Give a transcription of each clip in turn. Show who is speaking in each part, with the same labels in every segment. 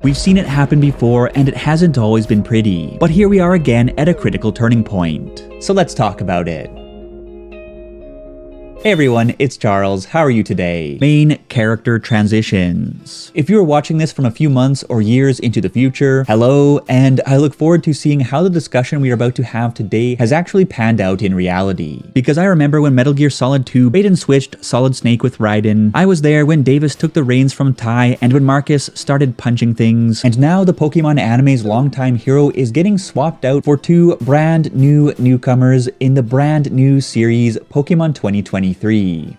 Speaker 1: We've seen it happen before, and it hasn't always been pretty. But here we are again at a critical turning point. So let's talk about it. Hey everyone, it's Charles. How are you today? Main character transitions. If you are watching this from a few months or years into the future, hello, and I look forward to seeing how the discussion we are about to have today has actually panned out in reality. Because I remember when Metal Gear Solid 2 bait and switched Solid Snake with Raiden, I was there when Davis took the reins from Tai and when Marcus started punching things, and now the Pokemon anime's longtime hero is getting swapped out for two brand new newcomers in the brand new series Pokemon 2023.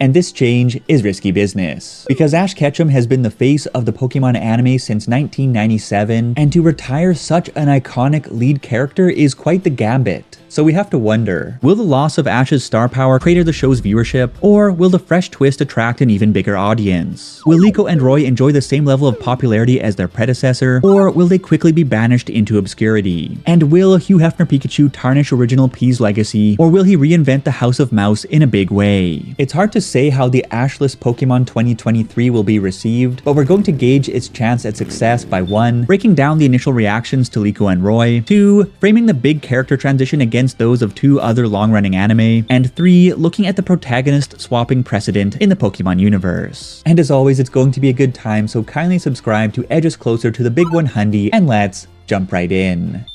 Speaker 1: And this change is risky business, because Ash Ketchum has been the face of the Pokemon anime since 1997, and to retire such an iconic lead character is quite the gambit. So we have to wonder, will the loss of Ash's star power crater the show's viewership, or will the fresh twist attract an even bigger audience? Will Liko and Roy enjoy the same level of popularity as their predecessor, or will they quickly be banished into obscurity? And will Hugh Hefner Pikachu tarnish original P's legacy, or will he reinvent the House of Mouse in a big way? It's hard to say how the Ashless Pokemon 2023 will be received, but we're going to gauge its chance at success by 1. Breaking down the initial reactions to Liko and Roy, 2. Framing the big character transition against those of 2 other long-running anime, and 3. Looking at the protagonist swapping precedent in the Pokemon universe. And as always, it's going to be a good time, so kindly subscribe to edge us closer to the big 100, and let's jump right in.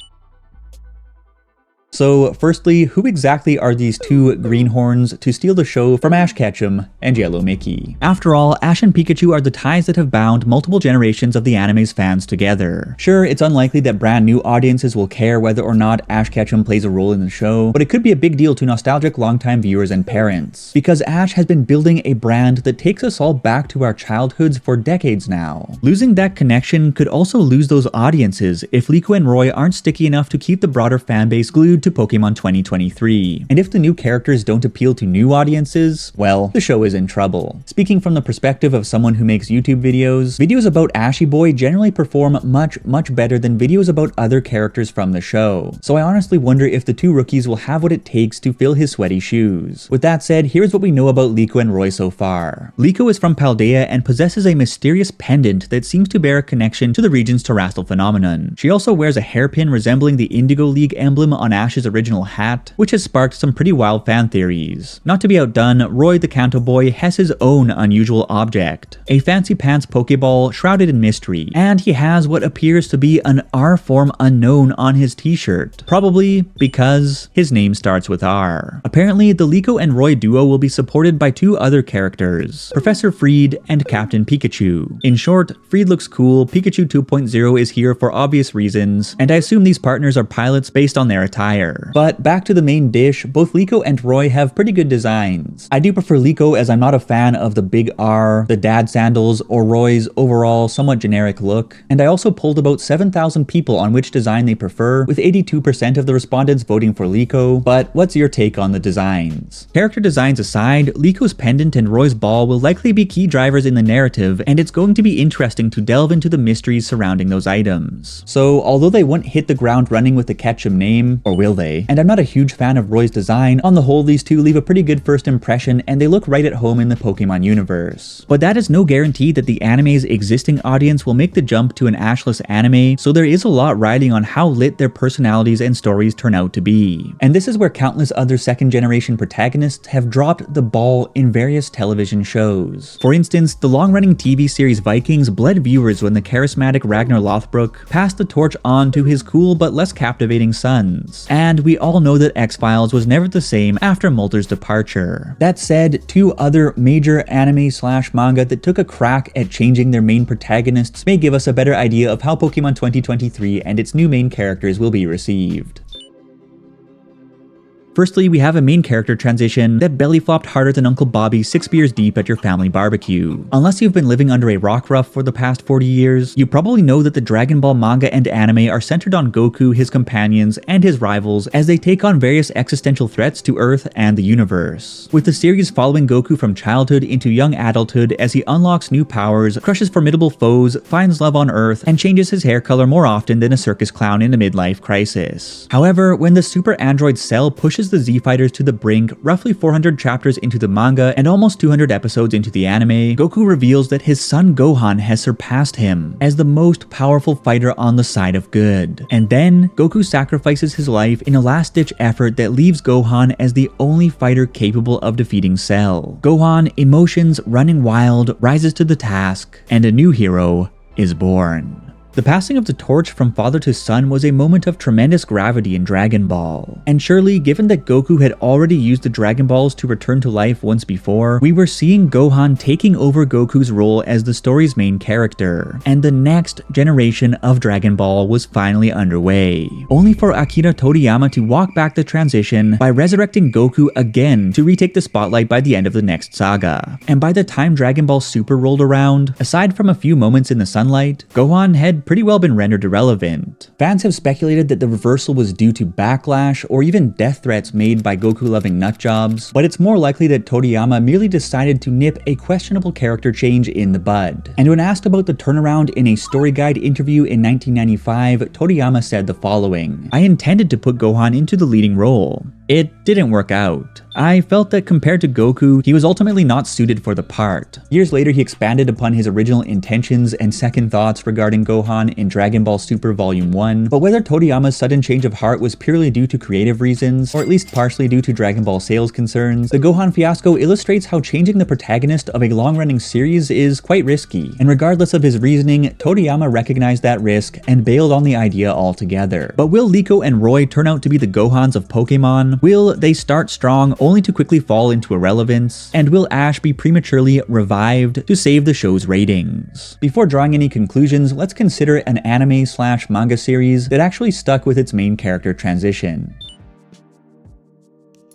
Speaker 1: So firstly, who exactly are these 2 greenhorns to steal the show from Ash Ketchum and Yellow Mickey? After all, Ash and Pikachu are the ties that have bound multiple generations of the anime's fans together. Sure, it's unlikely that brand new audiences will care whether or not Ash Ketchum plays a role in the show, but it could be a big deal to nostalgic longtime viewers and parents, because Ash has been building a brand that takes us all back to our childhoods for decades now. Losing that connection could also lose those audiences if Liko and Roy aren't sticky enough to keep the broader fanbase glued to Pokemon 2023. And if the new characters don't appeal to new audiences, well, the show is in trouble. Speaking from the perspective of someone who makes YouTube videos about Ashy Boy generally perform much better than videos about other characters from the show. So I honestly wonder if the 2 rookies will have what it takes to fill his sweaty shoes. With that said, here's what we know about Liko and Roy so far. Liko is from Paldea and possesses a mysterious pendant that seems to bear a connection to the region's terrestrial phenomenon. She also wears a hairpin resembling the Indigo League emblem on Ash's original hat, which has sparked some pretty wild fan theories. Not to be outdone, Roy the Kanto boy has his own unusual object, a fancy pants Pokeball shrouded in mystery, and he has what appears to be an R form unknown on his t-shirt, probably because his name starts with R. Apparently, the Liko and Roy duo will be supported by 2 other characters, Professor Freed and Captain Pikachu. In short, Freed looks cool, Pikachu 2.0 is here for obvious reasons, and I assume these partners are pilots based on their attire. But back to the main dish, both Liko and Roy have pretty good designs. I do prefer Liko as I'm not a fan of the big R, the dad sandals, or Roy's overall somewhat generic look, and I also polled about 7,000 people on which design they prefer, with 82% of the respondents voting for Liko. But what's your take on the designs? Character designs aside, Liko's pendant and Roy's ball will likely be key drivers in the narrative, and it's going to be interesting to delve into the mysteries surrounding those items. So although they won't hit the ground running with the Ketchum name, or will they? And I'm not a huge fan of Roy's design, on the whole these 2 leave a pretty good first impression and they look right at home in the Pokemon universe. But that is no guarantee that the anime's existing audience will make the jump to an Ashless anime, so there is a lot riding on how lit their personalities and stories turn out to be. And this is where countless other second generation protagonists have dropped the ball in various television shows. For instance, the long-running TV series Vikings bled viewers when the charismatic Ragnar Lothbrok passed the torch on to his cool but less captivating sons. And we all know that X-Files was never the same after Mulder's departure. That said, 2 other major anime/manga that took a crack at changing their main protagonists may give us a better idea of how Pokemon 2023 and its new main characters will be received. Firstly, we have a main character transition that belly flopped harder than Uncle Bobby 6 beers deep at your family barbecue. Unless you've been living under a rock ruff for the past 40 years, you probably know that the Dragon Ball manga and anime are centered on Goku, his companions, and his rivals as they take on various existential threats to Earth and the universe. With the series following Goku from childhood into young adulthood as he unlocks new powers, crushes formidable foes, finds love on Earth, and changes his hair color more often than a circus clown in a midlife crisis. However, when the super android Cell pushes pushes the Z Fighters to the brink roughly 400 chapters into the manga and almost 200 episodes into the anime. Goku reveals that his son Gohan has surpassed him as the most powerful fighter on the side of good. And then, Goku sacrifices his life in a last-ditch effort that leaves Gohan as the only fighter capable of defeating Cell. Gohan, emotions running wild, rises to the task, and a new hero is born. The passing of the torch from father to son was a moment of tremendous gravity in Dragon Ball. And surely, given that Goku had already used the Dragon Balls to return to life once before, we were seeing Gohan taking over Goku's role as the story's main character. And the next generation of Dragon Ball was finally underway. Only for Akira Toriyama to walk back the transition by resurrecting Goku again to retake the spotlight by the end of the next saga. And by the time Dragon Ball Super rolled around, aside from a few moments in the sunlight, Gohan had pretty well been rendered irrelevant. Fans have speculated that the reversal was due to backlash or even death threats made by Goku-loving nutjobs, but it's more likely that Toriyama merely decided to nip a questionable character change in the bud. And when asked about the turnaround in a Story Guide interview in 1995, Toriyama said the following: "I intended to put Gohan into the leading role. It didn't work out. I felt that compared to Goku, he was ultimately not suited for the part." Years later, he expanded upon his original intentions and second thoughts regarding Gohan in Dragon Ball Super Volume 1, but whether Toriyama's sudden change of heart was purely due to creative reasons, or at least partially due to Dragon Ball sales concerns, the Gohan fiasco illustrates how changing the protagonist of a long-running series is quite risky, and regardless of his reasoning, Toriyama recognized that risk and bailed on the idea altogether. But will Liko and Roy turn out to be the Gohans of Pokémon? Will they start strong only to quickly fall into irrelevance? And will Ash be prematurely revived to save the show's ratings? Before drawing any conclusions, let's consider an anime/manga series that actually stuck with its main character transition.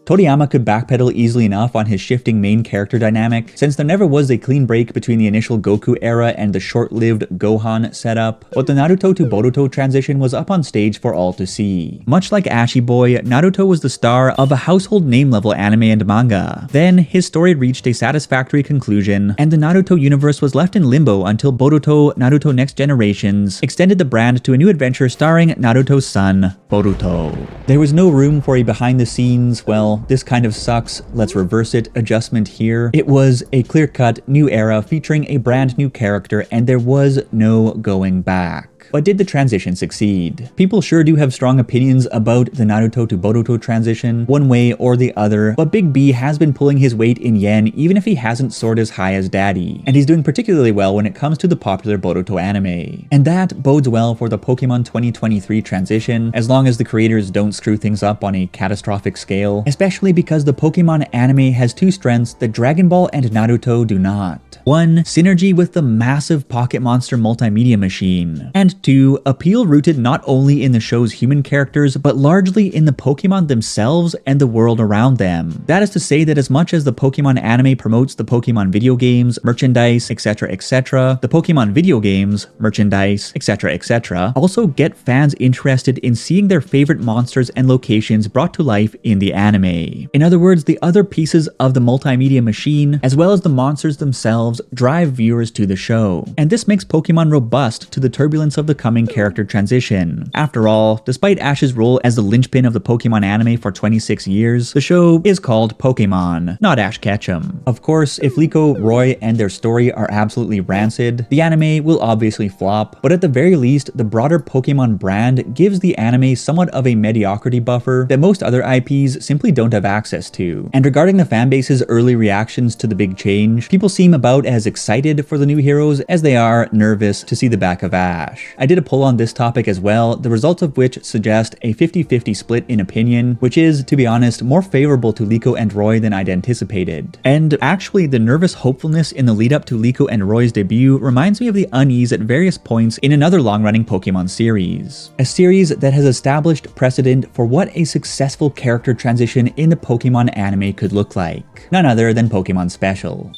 Speaker 1: Toriyama could backpedal easily enough on his shifting main character dynamic, since there never was a clean break between the initial Goku era and the short-lived Gohan setup, but the Naruto to Boruto transition was up on stage for all to see. Much like Ashy Boy, Naruto was the star of a household name-level anime and manga. Then, his story reached a satisfactory conclusion, and the Naruto universe was left in limbo until Boruto Naruto Next Generations extended the brand to a new adventure starring Naruto's son, Boruto. There was no room for a behind-the-scenes, well, this kind of sucks, let's reverse it adjustment here. It was a clear-cut new era featuring a brand new character, and there was no going back. But did the transition succeed? People sure do have strong opinions about the Naruto to Boruto transition, one way or the other, but Big B has been pulling his weight in yen even if he hasn't soared as high as Daddy, and he's doing particularly well when it comes to the popular Boruto anime. And that bodes well for the Pokemon 2023 transition, as long as the creators don't screw things up on a catastrophic scale, especially because the Pokemon anime has two strengths that Dragon Ball and Naruto do not. One, synergy with the massive Pocket Monster multimedia machine, and two, appeal rooted not only in the show's human characters, but largely in the Pokemon themselves and the world around them. That is to say that as much as the Pokemon anime promotes the Pokemon video games, merchandise, etc., etc., the Pokemon video games, merchandise, etc., also get fans interested in seeing their favorite monsters and locations brought to life in the anime. In other words, the other pieces of the multimedia machine, as well as the monsters themselves, drive viewers to the show. And this makes Pokemon robust to the turbulence of the coming character transition. After all, despite Ash's role as the linchpin of the Pokemon anime for 26 years, the show is called Pokémon, not Ash Ketchum. Of course, if Liko, Roy, and their story are absolutely rancid, the anime will obviously flop, but at the very least, the broader Pokemon brand gives the anime somewhat of a mediocrity buffer that most other IPs simply don't have access to. And regarding the fanbase's early reactions to the big change, people seem about as excited for the new heroes as they are nervous to see the back of Ash. I did a poll on this topic as well, the results of which suggest a 50-50 split in opinion, which is, to be honest, more favorable to Liko and Roy than I'd anticipated. And actually, the nervous hopefulness in the lead up to Liko and Roy's debut reminds me of the unease at various points in another long-running Pokemon series. A series that has established precedent for what a successful character transition in the Pokemon anime could look like. None other than Pokemon Special.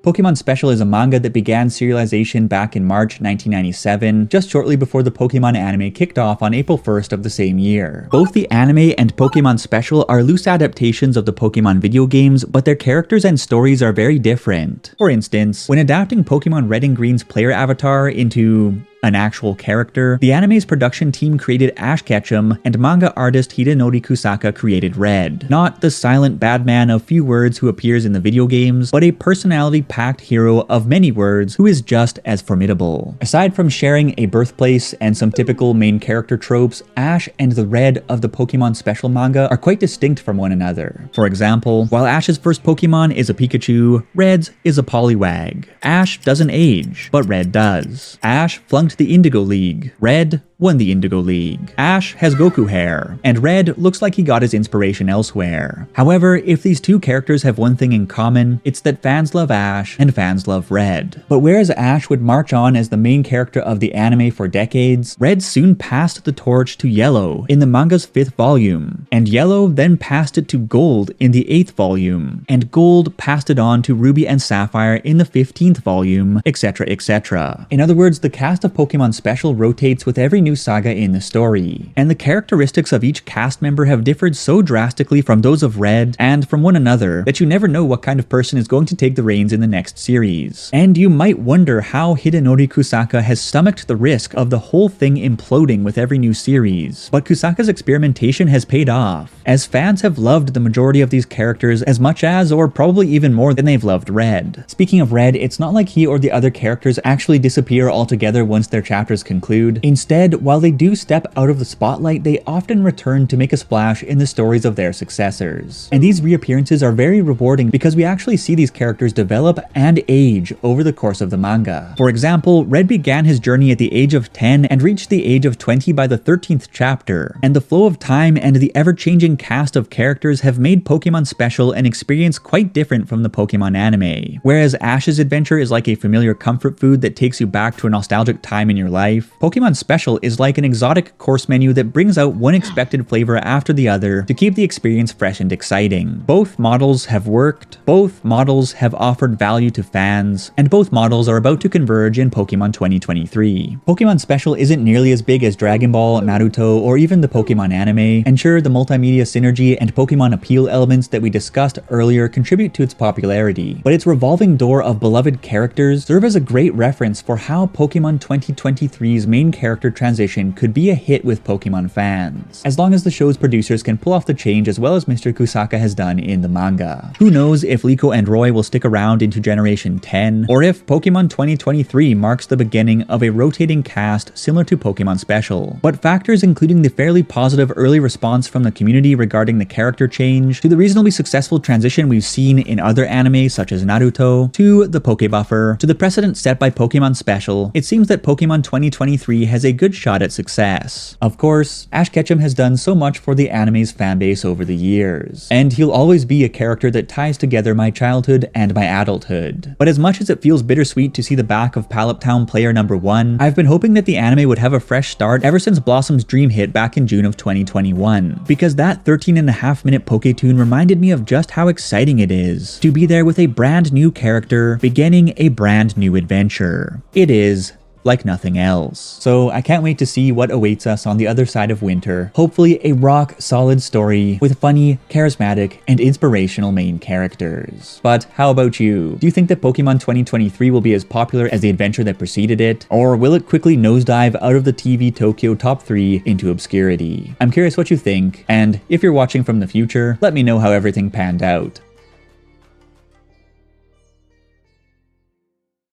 Speaker 1: Pokemon Special is a manga that began serialization back in March 1997, just shortly before the Pokemon anime kicked off on April 1st of the same year. Both the anime and Pokemon Special are loose adaptations of the Pokemon video games, but their characters and stories are very different. For instance, when adapting Pokemon Red and Green's player avatar into an actual character, the anime's production team created Ash Ketchum, and manga artist Hidenori Kusaka created Red. Not the silent bad man of few words who appears in the video games, but a personality-packed hero of many words who is just as formidable. Aside from sharing a birthplace and some typical main character tropes, Ash and the Red of the Pokemon Special manga are quite distinct from one another. For example, while Ash's first Pokemon is a Pikachu, Red's is a Poliwag. Ash doesn't age, but Red does. Ash flunked the Indigo League. Red won the Indigo League. Ash has Goku hair, and Red looks like he got his inspiration elsewhere. However, if these two characters have one thing in common, it's that fans love Ash and fans love Red. But whereas Ash would march on as the main character of the anime for decades, Red soon passed the torch to Yellow in the manga's 5th volume, and Yellow then passed it to Gold in the 8th volume, and Gold passed it on to Ruby and Sapphire in the 15th volume, etc, etc. In other words, the cast of Pokemon Special rotates with every new saga in the story, and the characteristics of each cast member have differed so drastically from those of Red and from one another that you never know what kind of person is going to take the reins in the next series. And you might wonder how Hidenori Kusaka has stomached the risk of the whole thing imploding with every new series. But Kusaka's experimentation has paid off, as fans have loved the majority of these characters as much as, or probably even more than they've loved Red. Speaking of Red, it's not like he or the other characters actually disappear altogether once their chapters conclude. Instead, while they do step out of the spotlight, they often return to make a splash in the stories of their successors. And these reappearances are very rewarding because we actually see these characters develop and age over the course of the manga. For example, Red began his journey at the age of 10 and reached the age of 20 by the 13th chapter, and the flow of time and the ever-changing cast of characters have made Pokemon Special an experience quite different from the Pokemon anime. Whereas Ash's adventure is like a familiar comfort food that takes you back to a nostalgic time in your life, Pokemon Special is like an exotic course menu that brings out one expected flavor after the other to keep the experience fresh and exciting. Both models have worked, both models have offered value to fans, and both models are about to converge in Pokemon 2023. Pokemon Special isn't nearly as big as Dragon Ball, Naruto, or even the Pokemon anime, and sure, the multimedia synergy and Pokemon appeal elements that we discussed earlier contribute to its popularity, but its revolving door of beloved characters serve as a great reference for how Pokemon 2023's main character transition could be a hit with Pokemon fans, as long as the show's producers can pull off the change as well as Mr. Kusaka has done in the manga. Who knows if Liko and Roy will stick around into Generation 10, or if Pokemon 2023 marks the beginning of a rotating cast similar to Pokemon Special. But factors including the fairly positive early response from the community regarding the character change, to the reasonably successful transition we've seen in other anime such as Naruto, to the Pokebuffer, to the precedent set by Pokemon Special, it seems that Pokemon 2023 has a good shot at success. Of course, Ash Ketchum has done so much for the anime's fanbase over the years, and he'll always be a character that ties together my childhood and my adulthood. But as much as it feels bittersweet to see the back of Pallet Town player number 1, I've been hoping that the anime would have a fresh start ever since Blossom's dream hit back in June of 2021, because that 13.5-minute Poketoon reminded me of just how exciting it is to be there with a brand new character beginning a brand new adventure. It is like nothing else. So I can't wait to see what awaits us on the other side of winter. Hopefully a rock solid story with funny, charismatic, and inspirational main characters. But how about you? Do you think that Pokemon 2023 will be as popular as the adventure that preceded it? Or will it quickly nosedive out of the TV Tokyo top 3 into obscurity? I'm curious what you think, and if you're watching from the future, let me know how everything panned out.